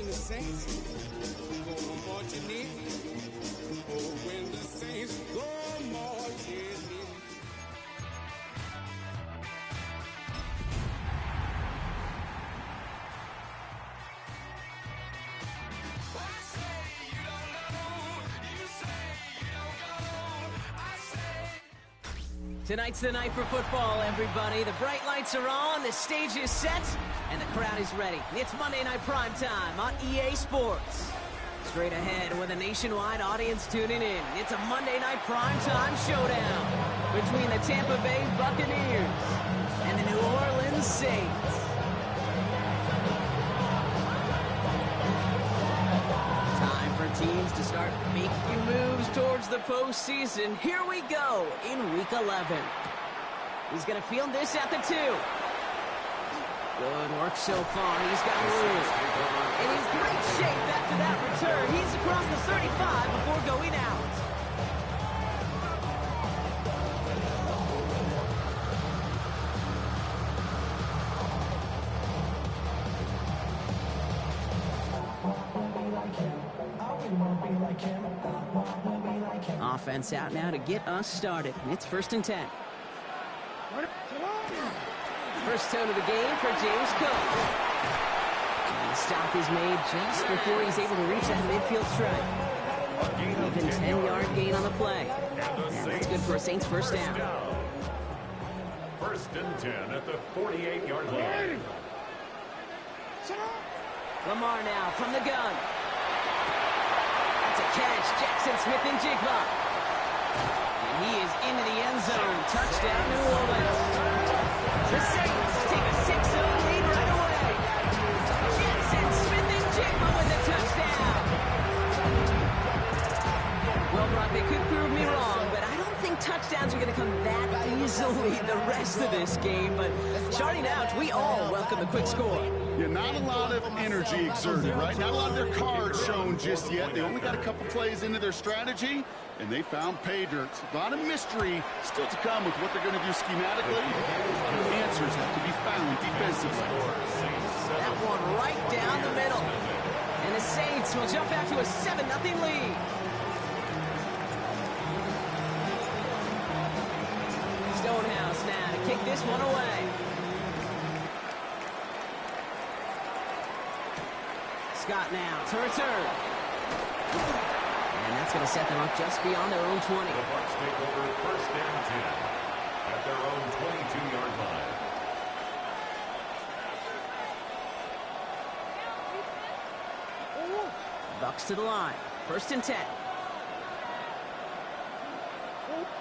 when the Saints go marching in. Oh, when the Saints go marching in. Tonight's the night for football, everybody. The bright lights are on, the stage is set, and the crowd is ready. It's Monday Night Primetime on EA Sports. Straight ahead with a nationwide audience tuning in, it's a Monday Night Primetime showdown between the Tampa Bay Buccaneers and the New Orleans Saints. Time for teams to start making moves towards the postseason. Here we go in Week 11. He's going to field this at the 2. Good work so far. He's got room. And in great shape after that return. He's across the 35 before going out. Offense out now to get us started. It's 1st and 10. First tone of the game for James Cook. And the stop is made just before he's able to reach that midfield strike. Even 10-yard gain on the play. And that's good for a Saints first down. 1st and 10 at the 48-yard line. Lamar now from the gun. That's a catch. Jackson Smith-Njigba. And he is into the end zone. Touchdown, New Orleans. The Saints take a 6-0 lead right away. Jackson Smith-Njigba with the touchdown. Well, Brock, they could prove me wrong, but I don't think touchdowns are going to come that easily the rest of this game. But starting out, we all welcome the quick score. Yeah, not a lot of energy exerted, right? Not a lot of their cards shown just yet. They only got a couple plays into their strategy, and they found pay dirt. A lot of mystery still to come with what they're going to do schematically. Answers have to be found defensively. That one right down the middle. And the Saints will jump out to a 7-0 lead. Stonehouse now to kick this one away. Scott now to return. And that's going to set them up just beyond their own 20. The Bucs take over 1st and 10 at their own 22-yard line. Bucs to the line. 1st and 10.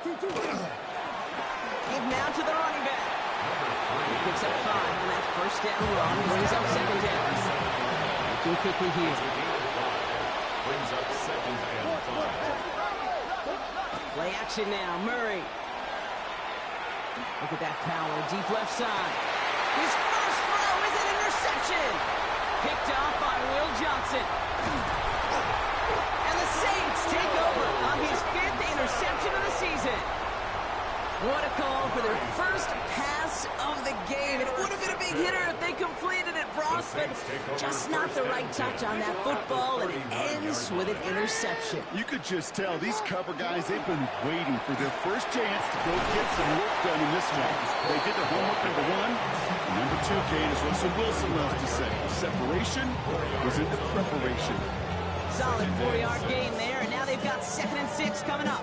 Give now to the running back. He picks up 5 on that 1st down run. Brings up 2nd down. Looking quickly here. Brings up 2nd and 5. Play action now. Murray. Look at that power. Deep left side. His first throw is an interception. Picked off by Will Johnson. And the Saints take over on his 5th interception of the season. What a call for their first pass of the game. It would have been a big hitter if they completed it, Brock, but just not the right touch on that football, and it ends with an interception. You could just tell these cover guys, they've been waiting for their first chance to go get some work done in this one. They did their homework, number 1. And number 2, Kate, is Russell Wilson loves to say. Separation was into preparation. Solid 4-yard gain there, and now they've got 2nd and 6 coming up.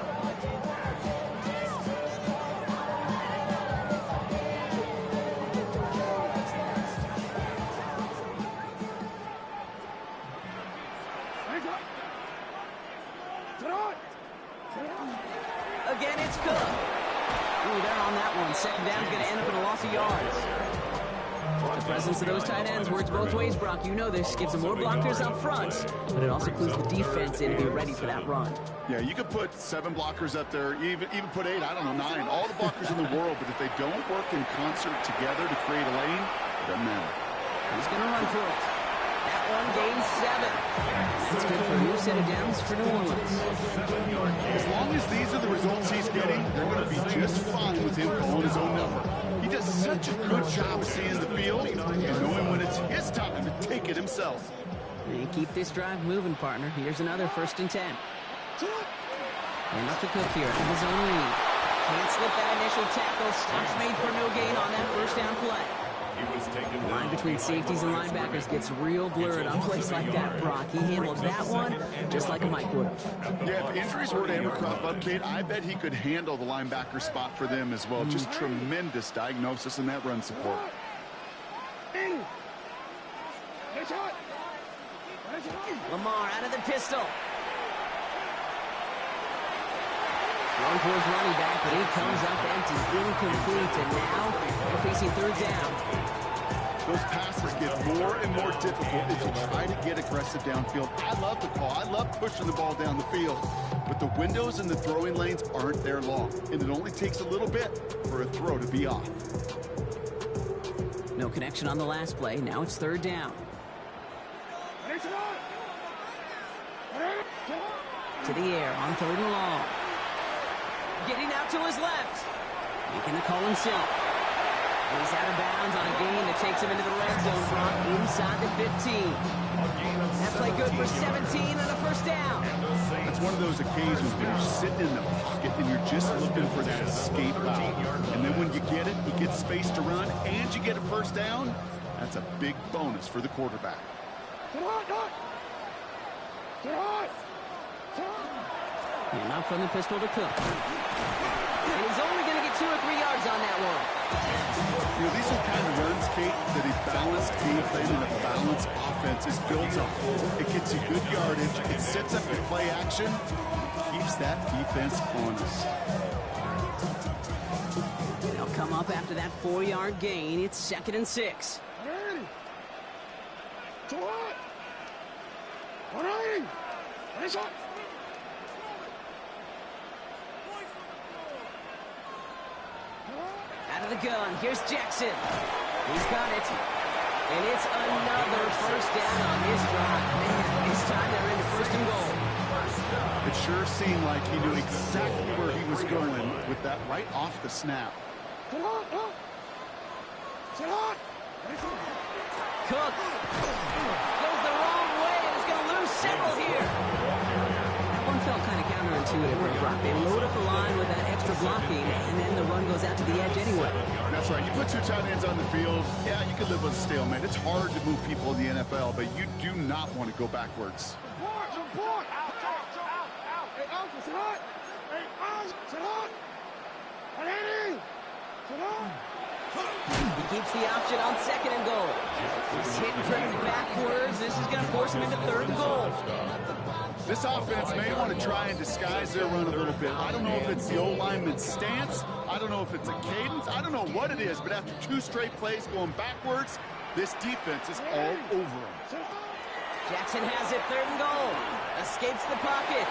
Again, it's Cook. Ooh, they're on that one. 2nd down's going to end up in a loss of yards. The presence of those tight ends works both ways, Brock. You know this. Gives them more blockers up front, but it also clues the defense in to be ready for that run. Yeah, you could put 7 blockers up there, even put 8, I don't know, 9. All the blockers in the world, but if they don't work in concert together to create a lane, it doesn't matter. He's going to run for it. That one gains 7. That's good for a new set of downs for New Orleans. As long as these are the results he's getting, they're going to be just fine with him calling his own number. He does such a good job of seeing the field and knowing when it's his time to take it himself. And keep this drive moving, partner. Here's another 1st and 10. And up to Cook here in his own lead. Can't slip that initial tackle. Stops made for no gain on that 1st down play. The line between safeties and linebackers gets real blurred on plays like that, Brock. He handled that one just like a Mike would have. Yeah, if injuries were to ever crop up, Kate, I bet he could handle the linebacker spot for them as well. Just tremendous diagnosis in that run support. Lamar out of the pistol. Thrown for his running back, but he comes up empty, incomplete, and now they're facing 3rd down. Those passes get more and more difficult as you try to get aggressive downfield. I love the call. I love pushing the ball down the field. But the windows in the throwing lanes aren't there long, and it only takes a little bit for a throw to be off. No connection on the last play. Now it's 3rd down. To the air on 3rd and long. Getting out to his left. Making the call himself. And he's out of bounds on a gain that takes him into the red zone, Brock, inside the 15. That play good for 17 and a 1st down. It's one of those occasions where you're sitting in the pocket and you're just looking for that escape route. And then when you get it, you get space to run, and you get a 1st down. That's a big bonus for the quarterback. And up from the pistol to Cook. And he's only going to get 2 or 3 yards on that one. You know, these are kind of runs, Kate, that a balanced game plan and a balanced offense is built on. It gets you good yardage. It sets up your play action. Keeps that defense honest. They'll come up after that 4-yard gain. It's 2nd and 6. Out of the gun, here's Jackson. He's got it. And it's another 1st down on this drive. Man, this time they're into 1st and goal. It sure seemed like he knew exactly where he was going with that right off the snap. Cook goes the wrong way and is going to lose several here. That one felt kind of counterintuitive, Brock. They load up the line with that extra blocking, and then the run goes out to the edge anyway. That's right. You put 2 tight ends on the field, yeah, you can live with a stalemate. It's hard to move people in the NFL, but you do not want to go backwards. He keeps the option on 2nd and goal. He's hit and driven backwards. This is going to force him into 3rd and goal. This offense may want to try and disguise their run a little bit. I don't know if it's the old lineman's stance. I don't know if it's a cadence. I don't know what it is, but after 2 straight plays going backwards, this defense is all over him. Jackson has it, 3rd and goal. Escapes the pocket.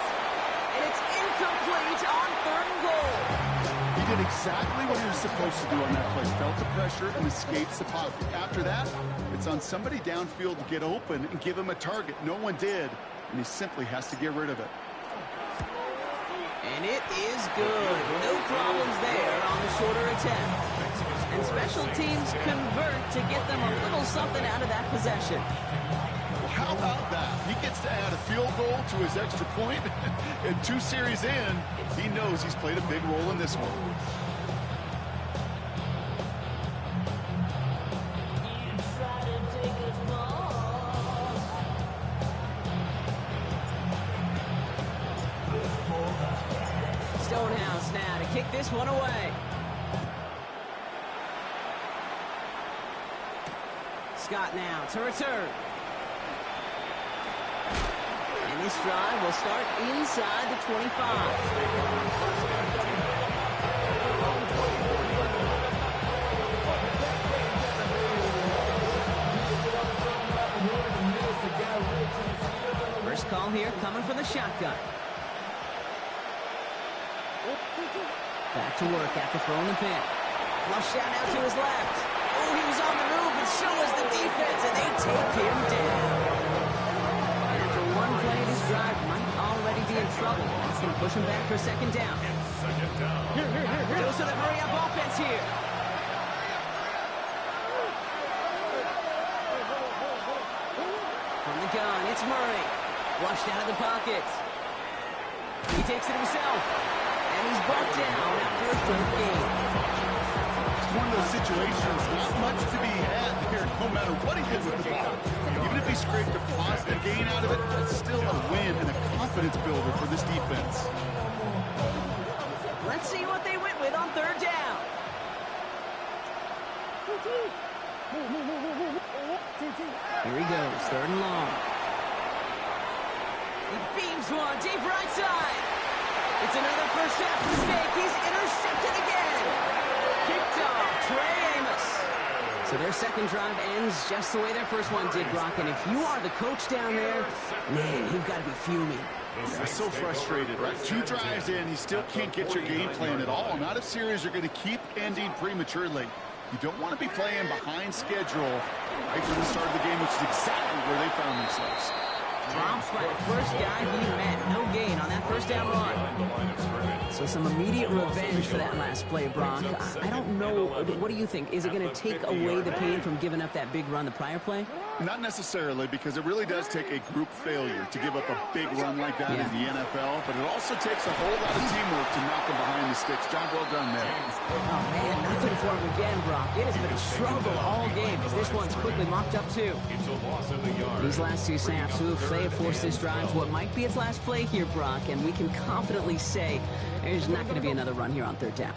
And it's incomplete on 3rd and goal. He did exactly what he was supposed to do on that play. Felt the pressure and escapes the pocket. After that, it's on somebody downfield to get open and give him a target. No one did, and he simply has to get rid of it. And it is good. No problems there on the shorter attempt. And special teams convert to get them a little something out of that possession. Well, how about that? He gets to add a field goal to his extra point, and 2 series in, he knows he's played a big role in this one. Stonehouse now to kick this one away. Scott now to return. And this drive will start inside the 25. First call here coming from the shotgun. Back to work after throwing the pick. Flush down out to his left. Oh, he was on the move, but so was the defense, and they take him down. And after one play, this drive might already be in trouble. That's going to push him back for 2nd down. Goes to the hurry-up offense here. From the gun, It's Murray. Flushed out of the pocket. He takes it himself. And he's brought down after a third gain. It's one of those situations, not much to be had here, no matter what he did with the ball. Even if he scraped a positive gain out of it, it's still a win and a confidence builder for this defense. Let's see what they went with on third down. Here he goes, third and long. He beams one, deep right side. It's another first half mistake. He's intercepted again. Kicked off, Trey Amos. So their second drive ends just the way their first one did, Brock. And if you are the coach down there, man, you've got to be fuming. Yeah, so frustrated, right? 2 drives in, you still can't get your game plan at all. Not if series are going to keep ending prematurely. You don't want to be playing behind schedule right from the start of the game, which is exactly where they found themselves. Drops by the first guy he met. No gain on that first down run. So some immediate revenge for that last play, Brock. I don't know. What do you think? Is it going to take away the pain from giving up that big run the prior play? Not necessarily, because it really does take a group failure to give up a big run like that in the NFL, but it also takes a whole lot of teamwork to knock them behind the sticks. Job well done there. Oh, man, nothing for him again, Brock. It has been a struggle all game as this one's quickly mocked up, too. These last 2 snaps, they have forced this drive to what might be its last play here, Brock, and we can confidently say there's not going to be another run here on third down.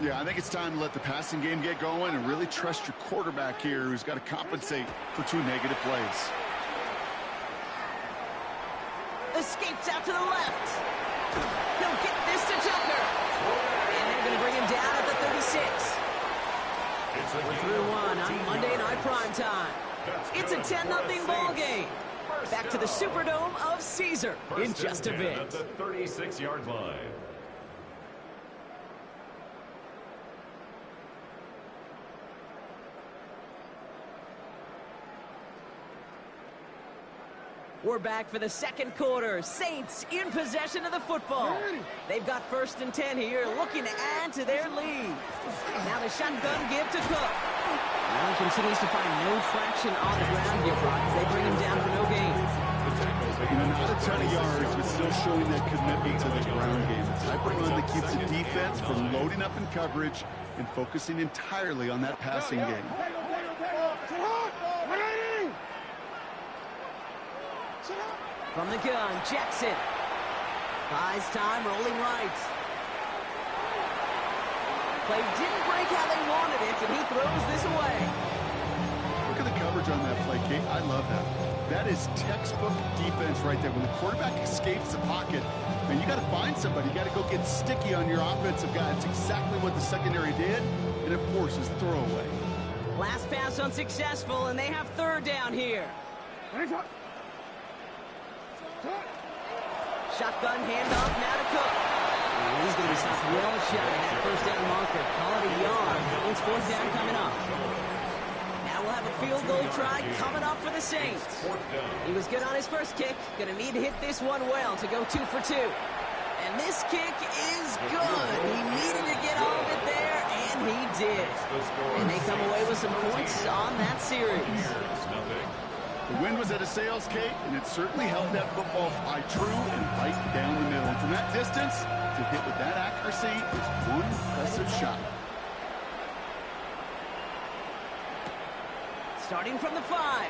Yeah, I think it's time to let the passing game get going and really trust your quarterback here, who's got to compensate for 2 negative plays. Escapes out to the left. He'll get this to Tucker. And they're going to bring him down at the 36. We're through one on Monday Night Primetime. It's a 10-0 ball game. Back to the Superdome of Caesar in just a bit. At the 36-yard line. We're back for the second quarter. Saints in possession of the football. They've got 1st and 10 here, looking to add to their lead. Now the shotgun give to Cook. Well, he continues to find no traction on the ground here, Brock, as they bring him down for no gain. Not a ton of yards, but still showing that commitment to the ground game. The type of run that keeps the defense from loading up in coverage and focusing entirely on that passing game. From the gun, Jackson. Buys time, rolling right. Play didn't break how they wanted it, and he throws this away. Look at the coverage on that play, Kate. I love that. That is textbook defense right there. When the quarterback escapes the pocket, man, you got to find somebody. You got to go get sticky on your offensive guy. That's exactly what the secondary did, and it forces the throwaway. Last pass unsuccessful, and they have third down here. Shotgun handoff now to Cook. And he's going to be stopped well shy of that first down marker. Call it a yard. It's 4th down coming up. Now we'll have a field goal try coming up for the Saints. He was good on his first kick. Going to need to hit this one well to go 2 for 2. And this kick is good. He needed to get all of it there, and he did. And they come away with some points on that series. The wind was at a sails, Kate, and it certainly held that football fly true and right down the middle. And from that distance, to hit with that accuracy is one impressive shot. Starting from the 5.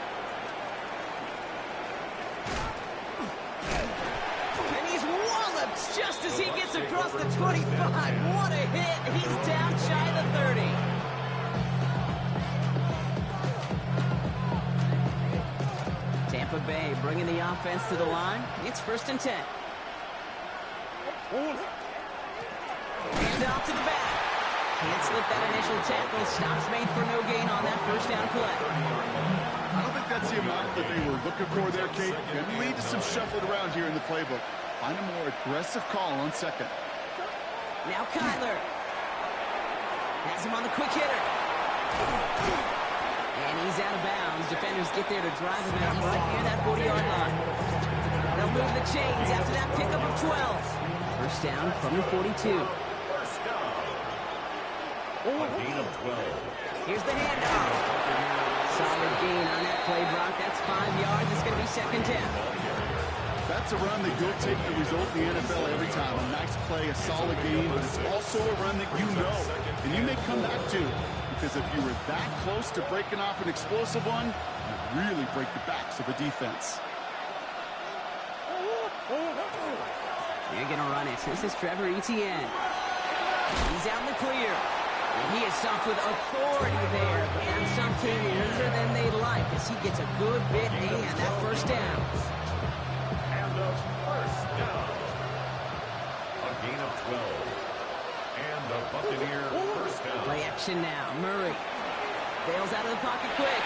And he's walloped just as he gets across the 25. What a hit. He's down shy of the 30. Tampa Bay bringing the offense to the line. It's 1st and 10. Hand off to the back. Can't slip that initial tackle. Stops made for no gain on that first down play. I don't think that's the amount that they were looking for there, Kate. Can lead to some shuffling around here in the playbook. Find a more aggressive call on second. Now Kyler. Has him on the quick hitter. And he's out of bounds. Defenders get there to drive him out right near that 40-yard line. They'll move the chains after that pickup of 12. First down from the 42. First down. A gain of 12. Here's the handoff. Solid gain on that play, Brock. That's 5 yards. It's going to be second down. That's a run that you'll take the result in the NFL every time. A nice play, a solid game, but it's also a run that you know, and you may come back to, because if you were that close to breaking off an explosive one, you really break the backs of a defense. They're going to run it. This is Trevor Etienne. He's out in the clear. And he is stopped with authority there. But that some came later than they'd like as he gets a good bit and that first down. And a first down. A gain of 12. And the Buccaneer first down. Play action now. Murray bails out of the pocket quick.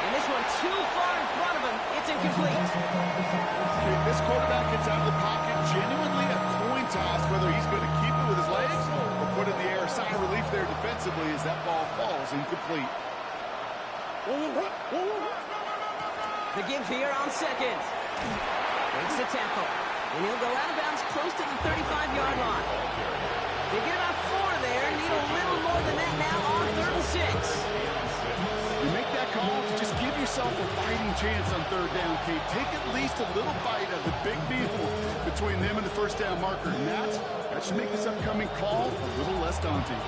And this one too far in front of him. It's incomplete. If this quarterback gets out of the pocket, genuinely a coin toss whether he's going to keep it with his legs or put in the air. Sign of relief there defensively as that ball falls incomplete. The give here on second. Breaks the tackle. And he'll go out of bounds close to the 35-yard line. They get about 4 there. Need a little more than that now on 3rd and 6. You make that call to just give yourself a fighting chance on 3rd down, Kate. Take at least a little bite of the big meal between them and the first down marker. And that should make this upcoming call a little less daunting.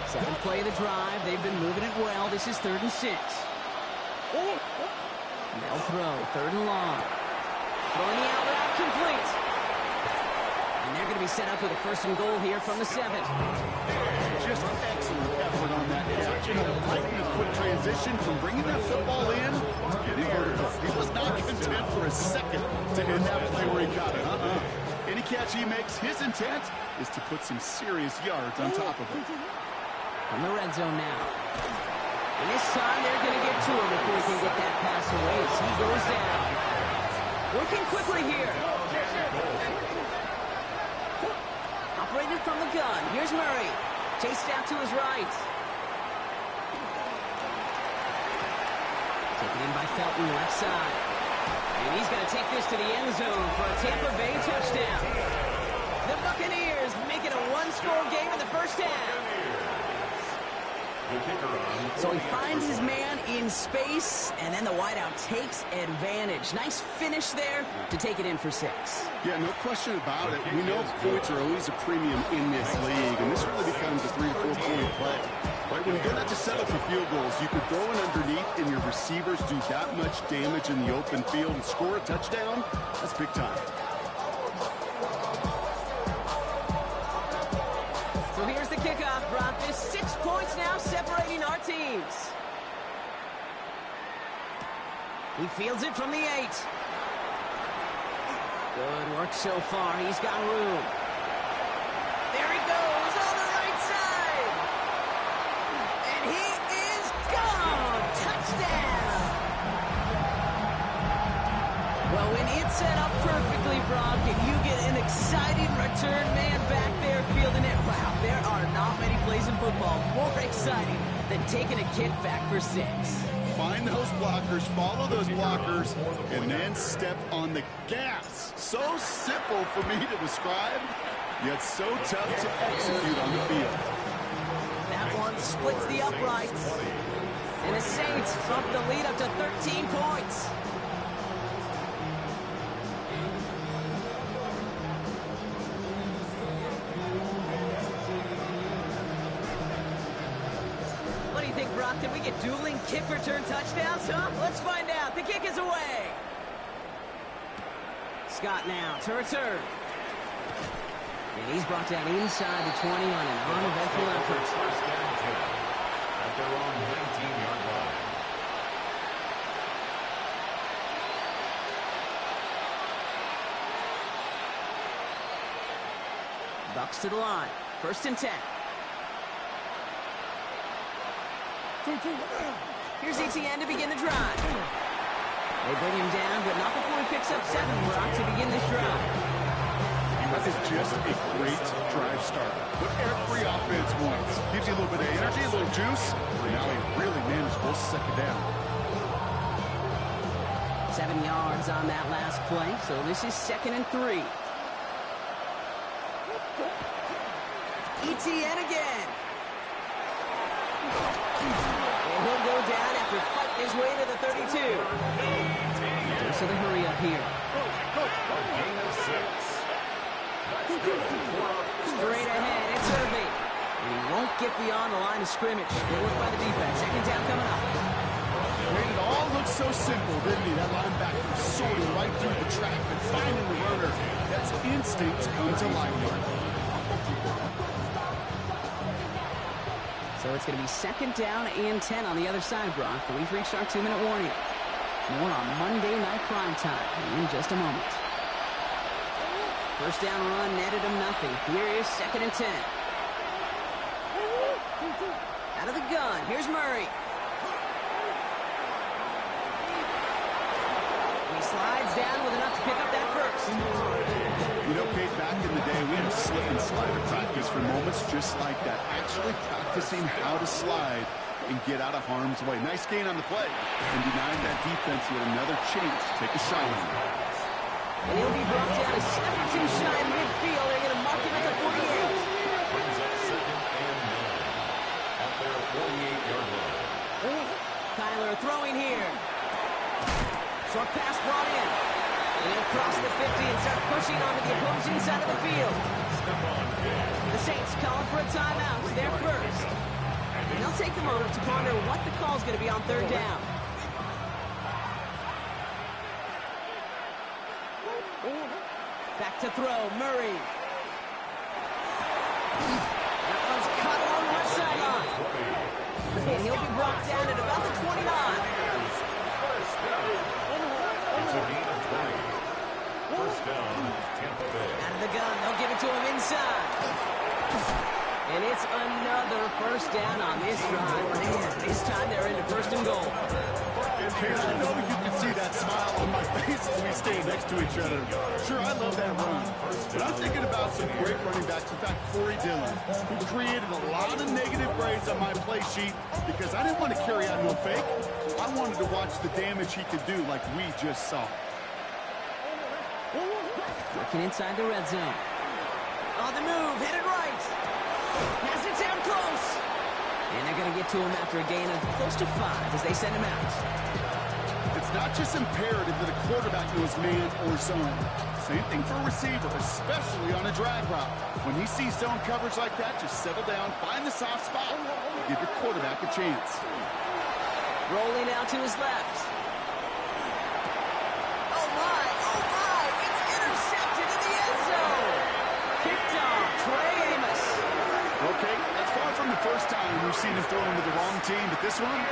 7th play of the drive. They've been moving it well. This is 3rd and 6. They'll throw. 3rd and long. Throwing the out route complete. And they're going to be set up with a 1st and goal here from the 7. Just excellent effort on that catch. Lightning quick transition from bringing that football in to getting vertical. He was not content for a second to end that play where he got it. Any catch he makes, his intent is to put some serious yards on top of it. On the red zone now. And this time they're going to get to him before he can get that pass away as he goes down. Working quickly here. Operated from the gun. Here's Murray. Chased out to his right. Taken in by Felton, left side. And he's going to take this to the end zone for a Tampa Bay touchdown. The Buccaneers make it a 1-score game in the first half. So he finds his man in space, and then the wideout takes advantage. Nice finish there to take it in for 6. Yeah, no question about it. We know points are always a premium in this league, and this really becomes a 3 to 4 point play. Right, when you don't have to settle for field goals, you could throw it underneath, and your receivers do that much damage in the open field and score a touchdown. That's big time. So here's the kickoff, Brock. There's 6 points now separating our teams. He fields it from the 8. Good work so far. He's got room. There he goes on the right side. And he is gone. Touchdown. Well, when it's set up perfectly, Brock, and you get an exciting return man back there fielding it, wow, there are not many plays in football more exciting than taking a kick back for 6. Find those blockers, follow those blockers, and then step on the gas. So simple for me to describe, yet so tough to execute on the field. That one splits the uprights. And the Saints bump the lead up to 13 points. What do you think, Brock? Can we get dueling kick return touchdowns, huh? Let's find out. The kick is away. Scott now to return. And he's brought down inside the 20 on an uneventful effort. First down, at their own 19-yard line. Bucks to the line. 1st and 10. Here's Etienne to begin the drive. They bring him down, but not before he picks up 7, Brock, to begin this drive. That is just a great drive starter. What every offense wants. Gives you a little bit of energy, a little juice. Now he really managed both second down. 7 yards on that last play, so this is 2nd and 3. Etienne again. down after fighting his way to the 32. Dose of the hurry up here. A gain of 6. That's good. Straight ahead, it's Irving. And he won't get beyond the line of scrimmage. Good work by the defense. Second down coming up. Made it all look so simple, didn't he? That linebacker sorting right through the traffic, finding the runner. That's instinct come to life. So it's going to be second down and 10 on the other side, Brock. But we've reached our 2-minute warning. More on Monday Night Primetime in just a moment. First down run netted him nothing. Here is second and 10. Out of the gun, here's Murray. He slides down with enough to pick up that first. You know, Kate, back in the day, we had a slip and slide practice for moments just like that. Actually practicing how to slide and get out of harm's way. Nice gain on the play. And denying that defense with another chance to take a shot on him. And he'll be brought down a step or two shy in midfield. They're going to mark him at the 48. Brings up second and 9 at their 48-yard line. Kyler throwing here. Short pass brought in. And he'll cross the 50 and start pushing onto the opposing side of the field. The Saints calling for a timeout. They're first. And they'll take a moment to ponder what the call's going to be on third down. Back to throw, Murray. That one's cut along the left sideline. And he'll be brought down at about the 29. It's a gain of 20. First down, Tampa Bay. Out of the gun, they'll give it to him inside. And it's another first down on this drive. Man, this time they're into first and goal. Kate, I know you can see that smile on my face as we stay next to each other. Sure, I love that run. But I'm thinking about some great running backs. In fact, Corey Dillon, who created a lot of negative grades on my play sheet because I didn't want to carry out no fake. I wanted to watch the damage he could do like we just saw. Working inside the red zone. On the move, headed right. Has it down close. And they're going to get to him after a gain of close to 5 as they send him out. It's not just imperative that a quarterback knows man or zone. Same thing for a receiver, especially on a drag route. When he sees zone coverage like that, just settle down, find the soft spot, and give your quarterback a chance. Rolling out to his left. Oh my, it's intercepted in the end zone. Picked off, Trey Amos. Okay, that's far from the first time we've seen him throw into the wrong team, but this one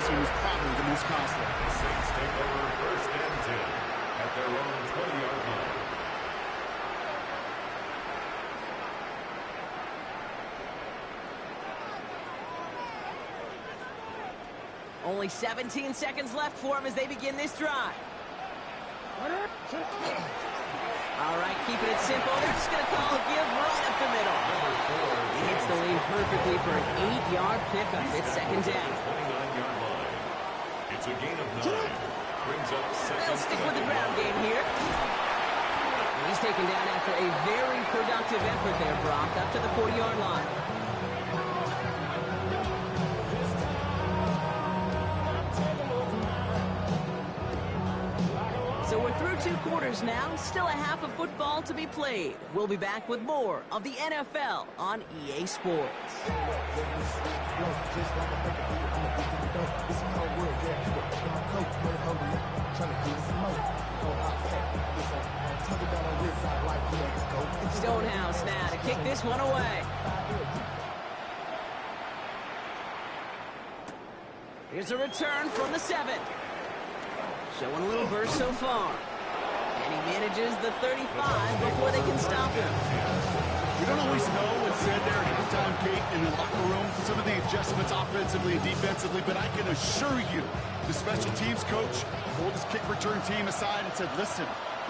was probably the most costly. The Saints take over first and 10 at their own 20-yard line. Only 17 seconds left for him as they begin this drive. All right, keeping it simple. They're just going to call a give right up the middle. He hits the lane perfectly for an 8-yard pickup. It's second down. 29-yard line. It's a gain of 9. Brings up second. They'll stick with the ground game here. He's taken down after a very productive effort there, Brock, up to the 40-yard line. So we're through 2 quarters now, still a half of football to be played. We'll be back with more of the NFL on EA Sports. Stonehouse now to kick this one away. Here's a return from the 7. Showing a little burst so far. And he manages the 35 before they can stop him. We don't always know what's said there at the time, Kate, in the locker room. Some of the adjustments offensively and defensively, but I can assure you the special teams coach pulled his kick return team aside and said, listen,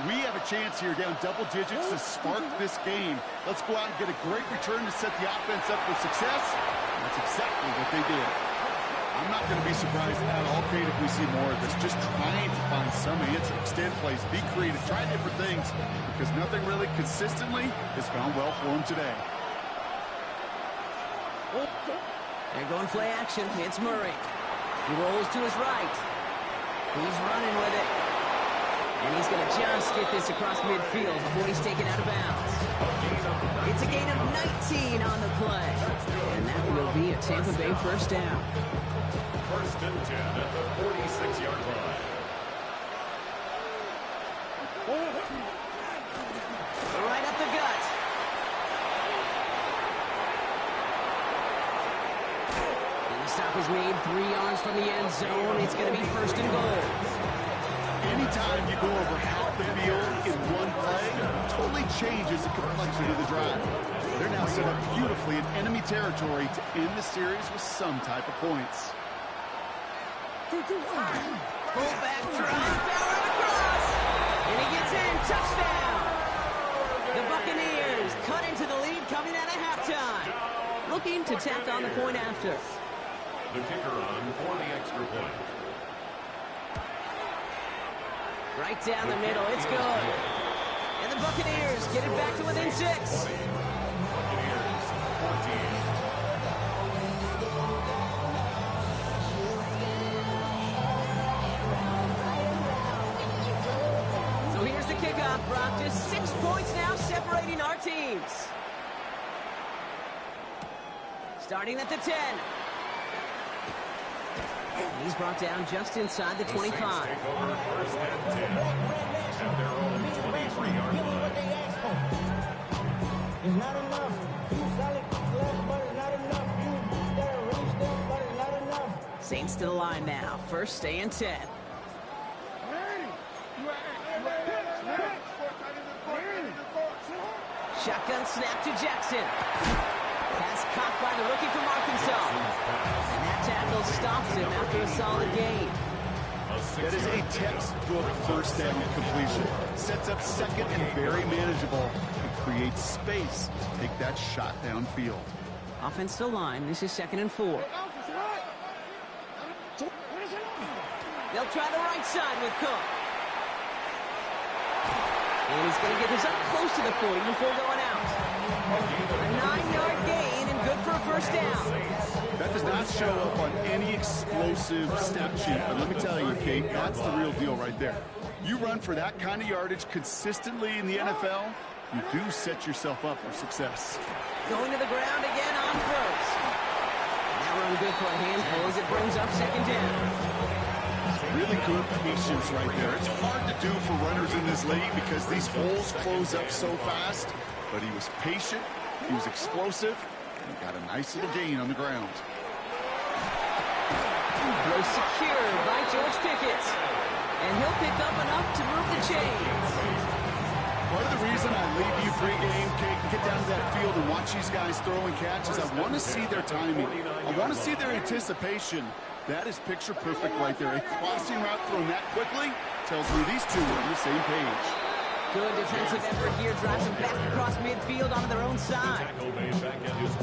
we have a chance here down double digits to spark this game. Let's go out and get a great return to set the offense up for success. And that's exactly what they did. I'm not going to be surprised at all, Kate, if we see more of this. Just trying to find some answer, extend plays, be creative, try different things, because nothing really consistently has gone well for him today. They're going play action. It's Murray. He rolls to his right. He's running with it. And he's going to just get this across midfield before he's taken out of bounds. It's a gain of 19 on the play. And that will be a Tampa Bay first down. First and 10 at the 46-yard line. Right up the gut. And the stop is made 3 yards from the end zone. It's going to be first and goal. Anytime you go over half the field in one play, totally changes the complexion of the drive. They're now set up beautifully in enemy territory to end the series with some type of points. Fullback drive, power across. And he gets in, touchdown. The Buccaneers cut into the lead coming out of halftime. Looking to tack on the point after. The kicker on for the extra point. Right down the middle, it's good. And the Buccaneers get it back to within 6. Buccaneers 14. So here's the kickoff, Brock. Just 6 points now separating our teams. Starting at the 10. And he's brought down just inside the 25. Take over first and 10 at their own 23-yard line. It's not enough. You solid left, but it's not enough. You gotta really step, but it's not enough. Saints to the line now. First and 10. Shotgun snap to Jackson. Pass caught by the rookie from Arkansas. And that tackle stops him after a solid gain. That is a textbook first down completion. Sets up second and very manageable. It creates space to take that shot downfield. Offense to line. This is 2nd and 4. They'll try the right side with Cook. And he's going to get this up close to the 40 before going out. A 9-yard gain and good for a first down. That does not show up on any explosive stat sheet, but let me tell you, Kate, that's the real deal right there. You run for that kind of yardage consistently in the NFL, you do set yourself up for success. Going to the ground again on first. And that run good for a handful as it brings up 2nd down. Really good patience right there. It's hard to do for runners in this league because these holes close up so fast. But he was patient, he was explosive, and he got a nice little gain on the ground. Throw secure by George Pickett. And he'll pick up enough to move the chains. Part of the reason I leave you pregame, Kate, and get down to that field and watch these guys throw and catch is I want to see their timing. I want to see their anticipation. That is picture perfect right there. A crossing route thrown that quickly tells me these two are on the same page. Good defensive effort here. Drives them back across midfield onto their own side.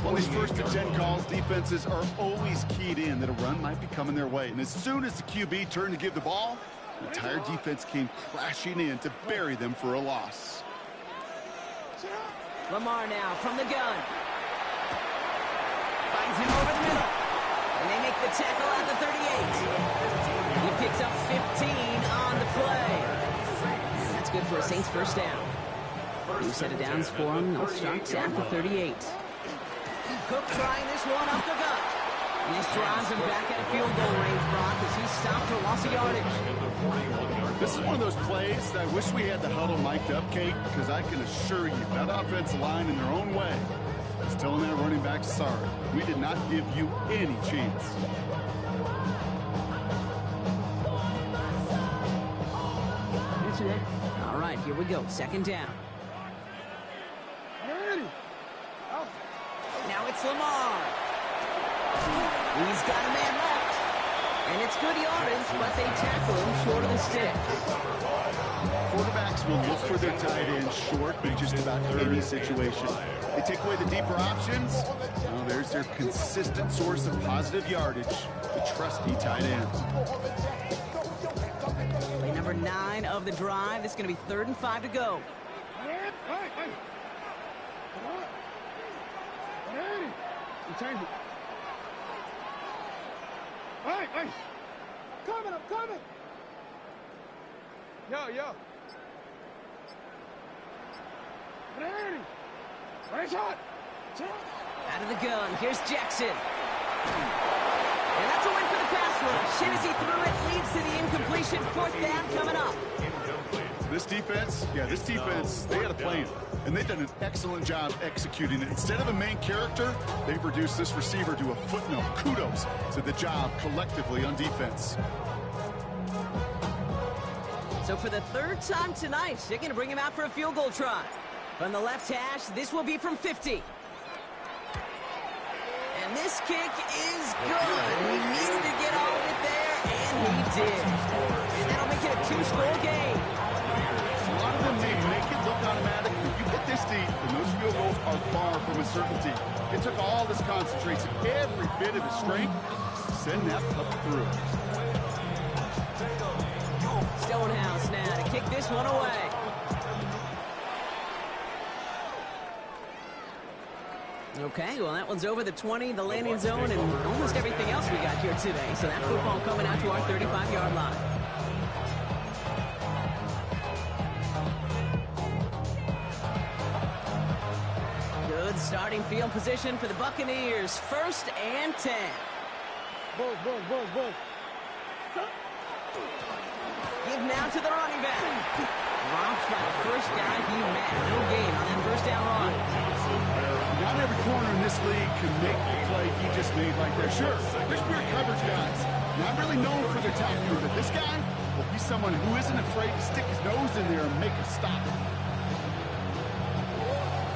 On these first and 10 calls, defenses are always keyed in that a run might be coming their way. And as soon as the QB turned to give the ball, the entire defense came crashing in to bury them for a loss. Lamar now from the gun. Finds him over the middle. And they make the tackle at the 38. He picks up 15 on the play. And that's good for a Saints first down. New set of downs for him. They'll start at the 38. Cook trying this one up the gut. And this drives him back at a field goal range, Brock, as he stopped for loss of yardage. This is one of those plays that I wish we had the huddle mic'd up, Kate, because I can assure you that offensive line in their own way is telling that running back, sorry, we did not give you any chance. All right, here we go. 2nd down. Now it's Lamar. He's got a man left. And it's good yardage, but they tackle him short of the stick. Quarterbacks will look for their tight end short in just about any situation. They take away the deeper options. Well, there's their consistent source of positive yardage, the trusty tight end. Play number 9 of the drive. It's going to be 3rd and 5 to go. Hey, coming, I'm coming. Yo. Ready. Right shot. Out of the gun, here's Jackson. And that's a win for the pass rush. Shit as he threw it, leads to the incompletion. 4th down coming up. This defense, they had a plan. And they've done an excellent job executing it. Instead of a main character, they've reduced this receiver to a footnote. Kudos to the job collectively on defense. So for the 3rd time tonight, they're going to bring him out for a field goal try. From the left hash, this will be from 50. And this kick is good. He needed to get all of it there, and he did. And that'll make it a 2-score game. A lot of them may make it look automatic, but you get this deep, and those field goals are far from a certainty. It took all this concentration, every bit of his strength, to send that pup through. Stonehouse now to kick this one away. Okay, well, that one's over the 20, the landing zone, and almost everything else we got here today. So that football coming out to our 35-yard line. Good starting field position for the Buccaneers. 1st and 10. Boom. Give now to the running back. Drops by the first guy he met. No gain on that 1st down run. Not every corner in this league can make the play he just made right there. Sure, there's pure coverage guys. Not really known for their tackling, but this guy, well, he's someone who isn't afraid to stick his nose in there and make a stop.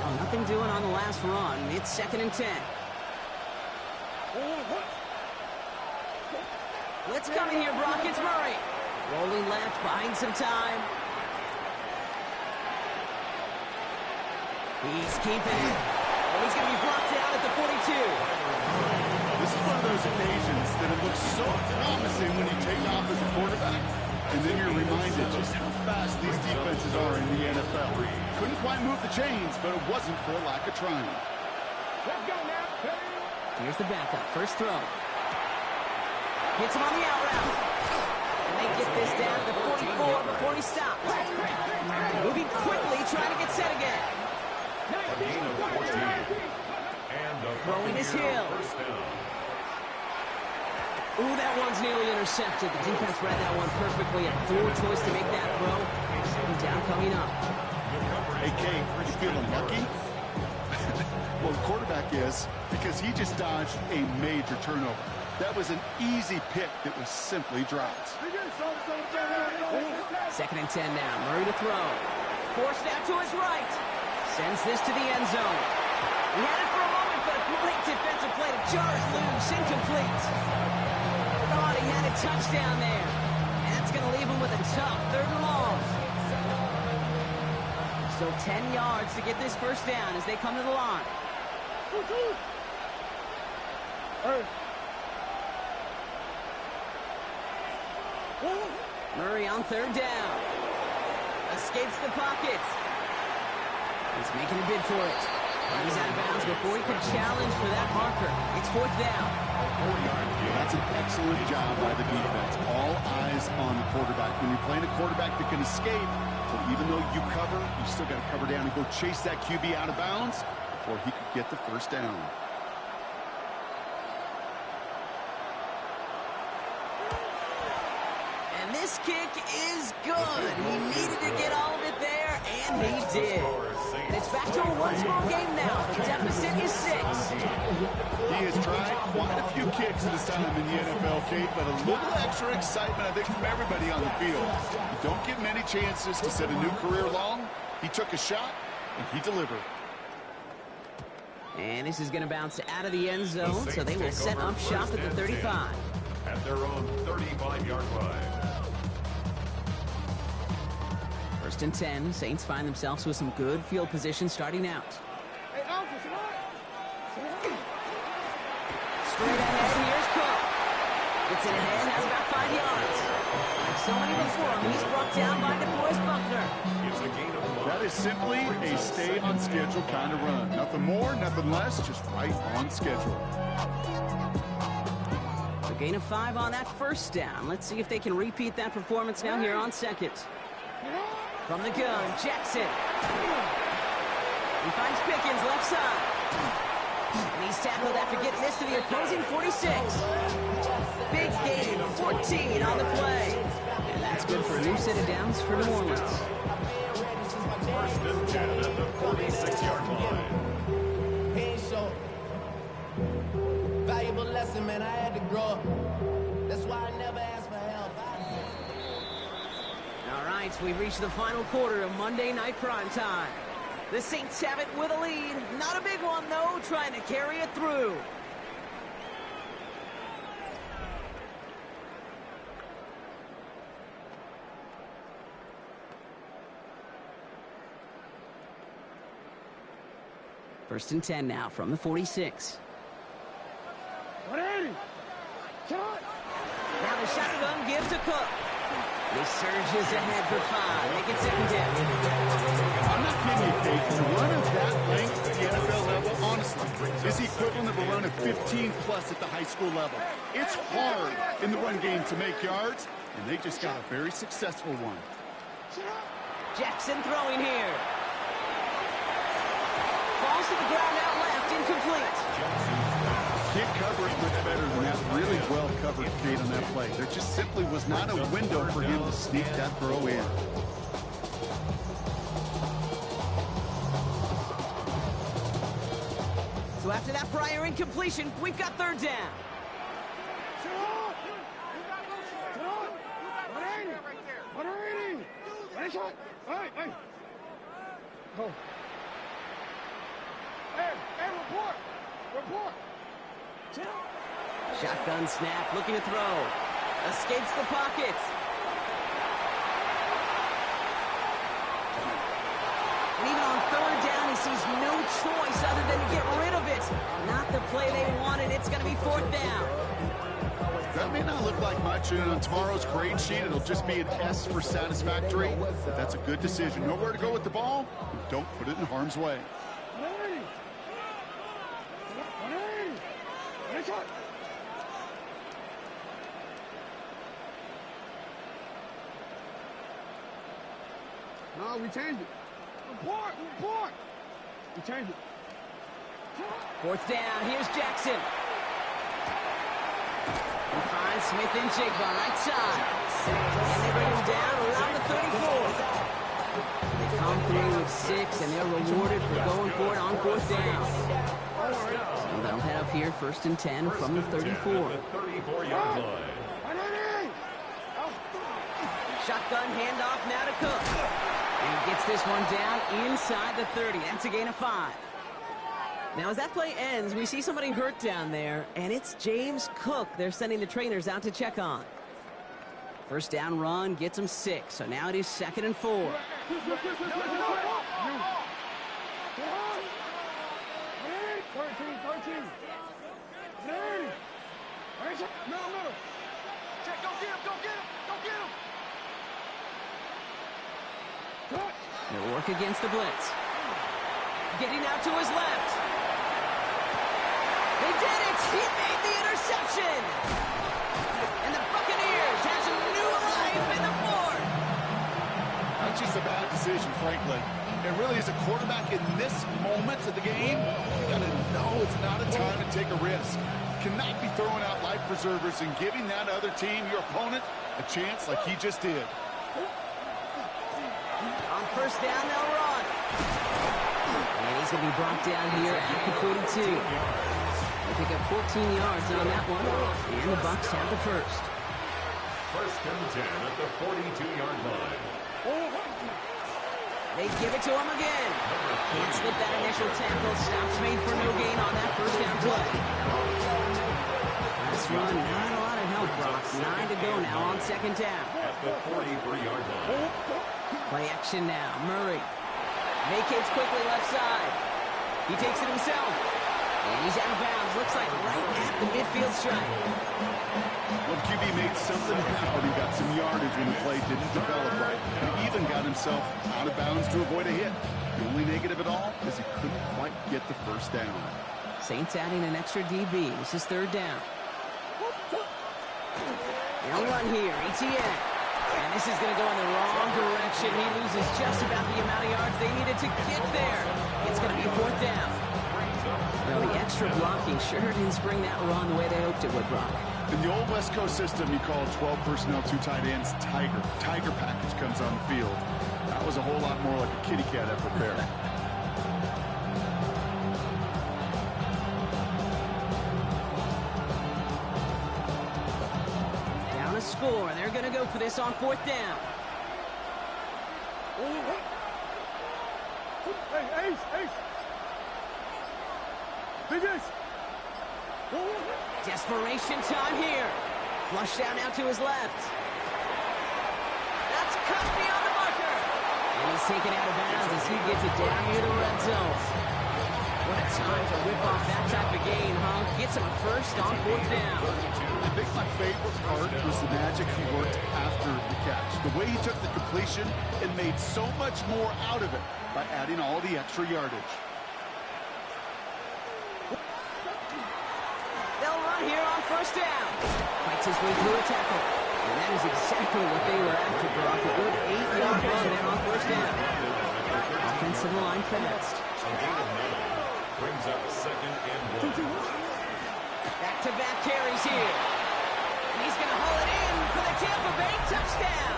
Oh, nothing doing on the last run. It's 2nd and 10. Let's come in here, Brock. It's Murray. Rolling left, buying some time. He's keeping it. And he's going to be blocked out at the 42. This is one of those occasions that it looks so promising when you take off as a quarterback, and then you're reminded just how fast these defenses are in the NFL. Couldn't quite move the chains, but it wasn't for a lack of trying. Let's go now. Here's the backup. First throw. Hits him on the out route. And they get this down to the 44 before he stops. Moving quickly, trying to get set again. A gain of 14. And the Throwing his heel. Ooh, that one's nearly intercepted. The defense read that one perfectly. A poor choice to make that throw. 2nd down coming up. Hey, Kate, are you feeling lucky? Well, the quarterback is, because he just dodged a major turnover. That was an easy pick that was simply dropped. 2nd and 10 now. Murray to throw. Forced out to his right. Sends this to the end zone. He had it for a moment, but a great defensive play to jar it loose. Incomplete. Thought he had a touchdown there. And that's going to leave him with a tough 3rd and long. Still 10 yards to get this 1st down as they come to the line. Murray on 3rd down. Escapes the pocket. He's making a bid for it. He's out of bounds before he could challenge for that marker. It's 4th down. That's an excellent job by the defense. All eyes on the quarterback. When you're playing a quarterback that can escape, well, even though you cover, you still got to cover down and go chase that QB out of bounds before he could get the 1st down. And this kick is good. He needed to get all of it there, and he did. And it's back to a 1-score game now. The deficit is 6. He has tried quite a few kicks at his time in the NFL, Kate, but a little extra excitement, I think, from everybody on the field. You don't get many chances to set a new career long. He took a shot, and he delivered. And this is going to bounce out of the end zone, so they will set up shop at the 35. At their own 35-yard line. 1st and 10. Saints find themselves with some good field position starting out. Hey, Alpha, Straight ahead, here's Cook. Gets it ahead, has about 5 yards. Like so many before him, he's brought down by DeForest Buckner. It's a gain of 1. That is simply a stay-on-schedule kind of run. Nothing more, nothing less, just right on schedule. The Gain of 5 on that first down. Let's see if they can repeat that performance now here on second. From the gun, Jackson. He finds Pickens left side. And he's tackled after getting this to the opposing 46. Big gain, 14 on the play. And that's good for a new set of downs for New Orleans. First and 10 at the 46-yard line. Pain show. Valuable lesson, man. I had to grow up. That's why I never asked for help. All right, we've reached the final quarter of Monday Night Prime Time. The Saints have it with a lead. Not a big one, though, trying to carry it through. First and 10 now from the 46. Now the shotgun gives to Cook. He surges ahead for 5. Make it second down. I'm not kidding you, Kate. A run of that length at the NFL level, honestly, is the equivalent of a run of 15-plus at the high school level. It's hard in the run game to make yards, and they just got a very successful one. Jackson throwing here. Falls to the ground out left, incomplete. Can't cover it much better than that. Really well covered, Kate, on that play. There just simply was not a window for him to sneak that throw in. So after that prior incompletion, we've got third down. Report. Shotgun snap, looking to throw. Escapes the pocket. And even on third down, he sees no choice other than to get rid of it. Not the play they wanted. It's going to be fourth down. That may not look like much, and on tomorrow's grade sheet, it'll just be an S for satisfactory. But that's a good decision. Nowhere to go with the ball. Don't put it in harm's way. No, we changed it. Report. We changed it. Fourth down, here's Jackson. He finds Smith and Jigba right side. And they bring him down around the 34. They come through with 6, and they're rewarded for going for it on fourth down. So they'll head up here, first and 10 from the 34. 34-yard line. Shotgun handoff now to Cook. And he gets this one down inside the 30. That's a gain of 5. Now, as that play ends, we see somebody hurt down there, and it's James Cook they're sending the trainers out to check on. First down run gets him 6, so now it is second and 4. They'll work against the blitz. Getting out to his left. They did it! He made the interception! And the Buccaneers have some new life in the fourth. That's just a bad decision, frankly. It really is a quarterback in this moment of the game. You gotta know it's not a time to take a risk. Cannot be throwing out life preservers and giving that other team, your opponent, a chance like he just did. On first down, they'll run. And he's going to be brought down here at the 42. They pick up 14 yards on that one, and the Bucs have the first. First and 10 at the 42-yard line. They give it to him again. Can't slip that initial tackle. Stops made for no gain on that first down play. Last run, not a lot of help, Brock. 9 to go now on second down. At the 43-yard line. Play action now. Murray vacates quickly left side. He takes it himself. And he's out of bounds. Looks like right at the midfield stripe. Well, QB made something happen. He got some yardage when the play didn't develop right. He even got himself out of bounds to avoid a hit. The only negative at all is he couldn't quite get the first down. Saints adding an extra DB. This is third down. They'll run here, ETN. And this is going to go in the wrong direction. He loses just about the amount of yards they needed to get there. It's going to be a 4th down. Well, the extra blocking sure didn't spring that run the way they hoped it would, Brock. In the old West Coast system, you call 12 personnel, 2 tight ends, Tiger. Tiger package comes on the field. That was a whole lot more like a kitty cat effort there. Down a score. They're going to go for this on 4th down. Hey, Ace! Big Ace! Desperation time here. Flush down now to his left. That's cut beyond the marker. And he's taken out of bounds as he gets it down near the red zone. What a time to whip off that type of gain, huh? Gets him a first on 4th down. I think my favorite part was the magic he worked after the catch. The way he took the completion and made so much more out of it by adding all the extra yardage. They'll run here on 1st down. Fights his way through a tackle. And that is exactly what they were after, Brock. A good 8-yard run there on 1st down. Offensive line fast. Brings up 2nd and 1. Back-to-back carries here. And he's going to haul it in for the Tampa Bay touchdown.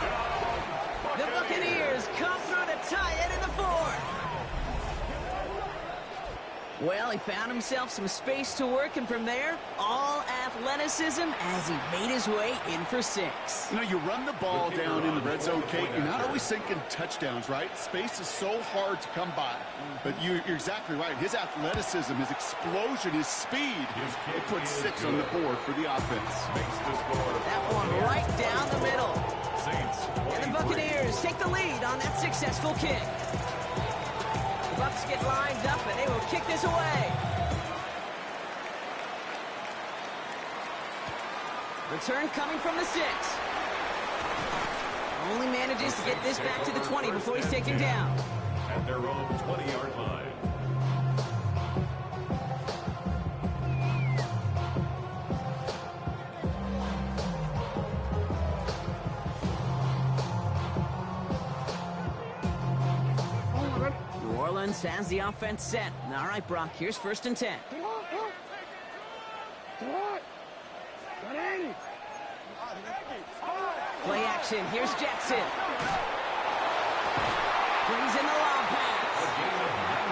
The Buccaneers come through to tie it in the 4th. Well, he found himself some space to work, and from there, all athleticism as he made his way in for 6. You know, you run the ball down in the red zone, Kate, you're not always thinking touchdowns, right? Space is so hard to come by. But you're exactly right. His athleticism, his explosion, his speed, it puts 6 on the board for the offense. That one right down the middle. And the Buccaneers take the lead on that successful kick. The Bucs get lined up, and they will kick this away. Return coming from the 6. Only manages to get this back to the 20 before he's taken down. At their own 20-yard line. New Orleans has the offense set. All right, Brock, here's 1st and 10. Play action. Here's Jackson. Brings in the long pass.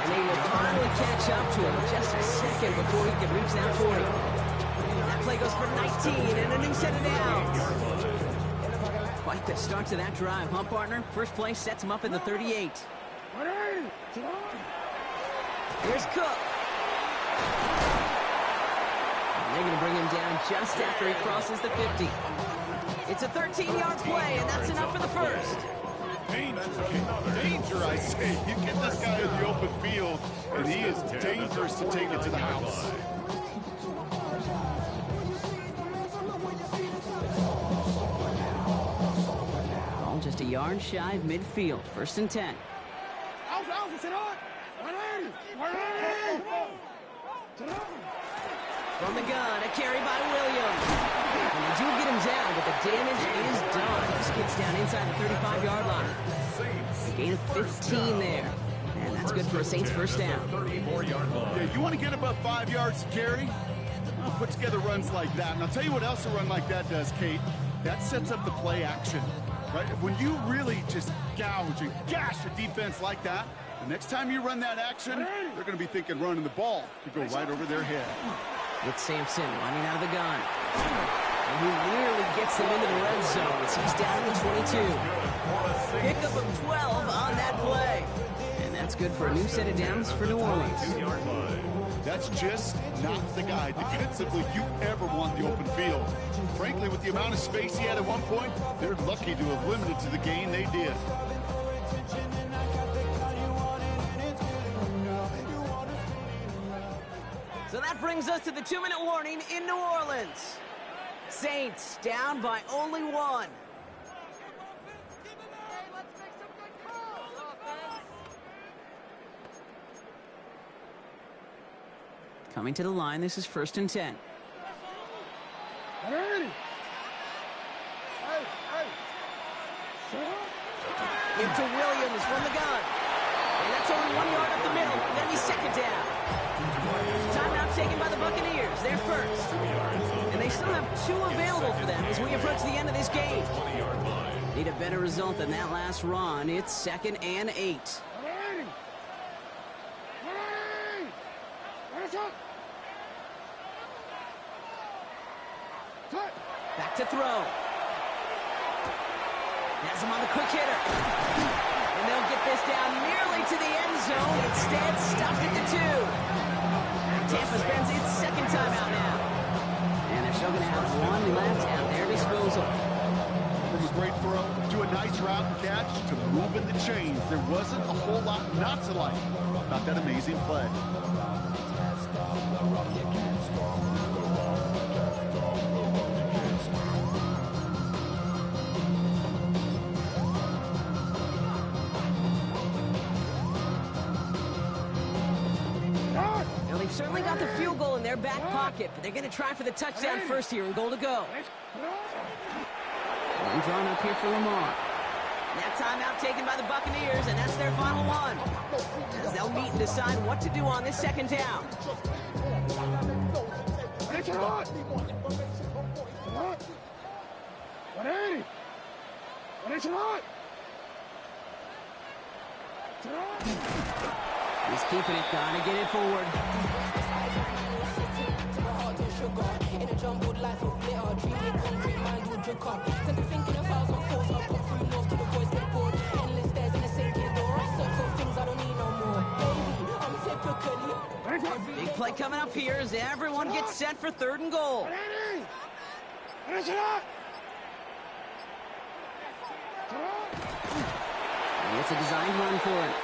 And they will finally catch up to him just a second before he can reach that 40. That play goes for 19 and a new set of downs. Quite the start to that drive, huh, partner? First play sets him up in the 38. Here's Cook. And they're going to bring him down just after he crosses the 50. It's a 13-yard play, and that's enough for the first. Danger, I say. You get this guy in the open field, and he is dangerous to take it to the house. Ball just a yard shy of midfield. 1st and 10. From the gun, a carry by Williams. And they do get him down, but the damage is done. This gets down inside the 35-yard line. A gain of 15 there. And that's good for a Saints 1st down. Yeah, you want to get above 5 yards to carry? Well, put together runs like that. And I'll tell you what else a run like that does, Kate. That sets up the play action. Right? When you really just gouge and gash a defense like that, the next time you run that action, they're going to be thinking running the ball could go right over their head. With Sampson running out of the gun. And he nearly gets them into the red zone as he's down at the 22. Pickup of 12 on that play. And that's good for a new set of downs for New Orleans. That's just not the guy defensively you ever want the open field. Frankly, with the amount of space he had at one point, they're lucky to have limited to the gain they did. So that brings us to the 2-minute warning in New Orleans. Saints down by only 1. Coming to the line, this is 1st and 10. fake to Williams from the gun. And that's only 1 yard up the middle. Gonna be second down. Timeout taken by the Buccaneers. They're first. And they still have 2 available for them as we approach the end of this game. Need a better result than that last run. It's 2nd and 8. Back to throw. Has him on the quick hitter. And they'll get this down nearly to the end zone. Instead, stopped at the 2. Tampa spends its second timeout now. And they're still going to have 1 left at their disposal. From a great throw to a nice route and catch to moving the chains, there wasn't a whole lot not to like about that amazing play. They've certainly got the field goal in their back pocket, but they're going to try for the touchdown first here and goal to go. One drawn up here for Lamar. That timeout taken by the Buccaneers, and that's their final one. As they'll meet and decide what to do on this second down. He's keeping it, gotta get it forward. In a jumbled life of glitter, dreaming concrete mind will drink up. Tend to think in 1,000 thoughts, I'll pop through north to the boys get bored. Endless stairs in a sinking door, I search for things I don't need no more. Baby, I'm typically... Big play coming up here as everyone gets set for 3rd and goal. And it's a designed run for it.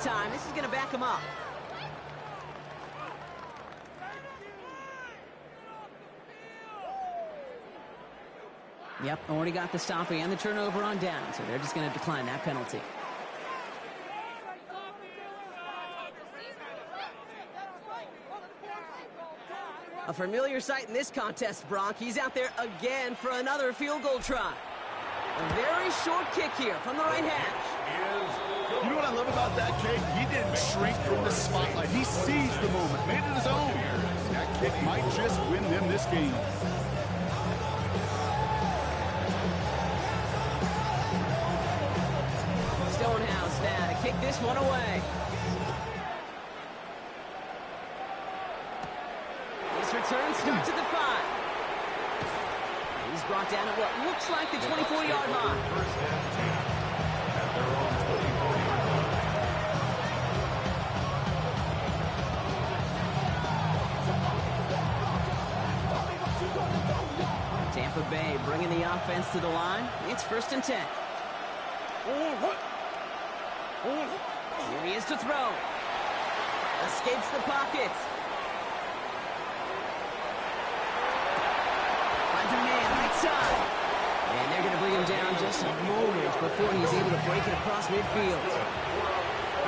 Time. This is going to back him up. Yep, already got the stop and the turnover on down, so they're just going to decline that penalty. A familiar sight in this contest, Brock. He's out there again for another field goal try. A very short kick here from the right hash. You know what I love about that kick? He didn't shrink from the spotlight. He seized the moment, made it his own. That kick might just win them this game. Stonehouse now to kick this one away. This return starts at the 5. He's brought down at what looks like the 24-yard line. Tampa Bay bringing the offense to the line. It's 1st and 10. Here he is to throw. Escapes the pocket. Finds a man right side. And they're going to bring him down just a moment before he's able to break it across midfield.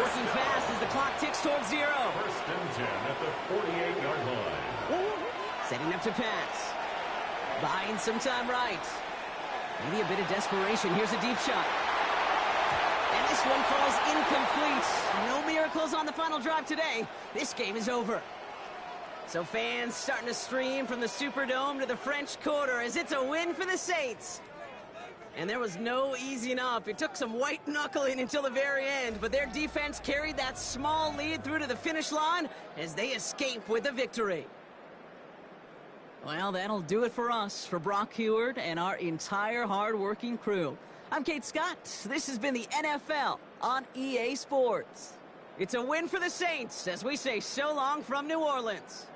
Working fast as the clock ticks towards 0. 1st and 10 at the 48-yard line. Setting up to pass. Buying some time right. Maybe a bit of desperation. Here's a deep shot. And this one falls incomplete. No miracles on the final drive today. This game is over. So fans starting to stream from the Superdome to the French Quarter as it's a win for the Saints. And there was no easing up. It took some white knuckling until the very end, but their defense carried that small lead through to the finish line as they escape with a victory. Well, that'll do it for us, for Brock Heward and our entire hard-working crew. I'm Kate Scott. This has been the NFL on EA Sports. It's a win for the Saints as we say so long from New Orleans.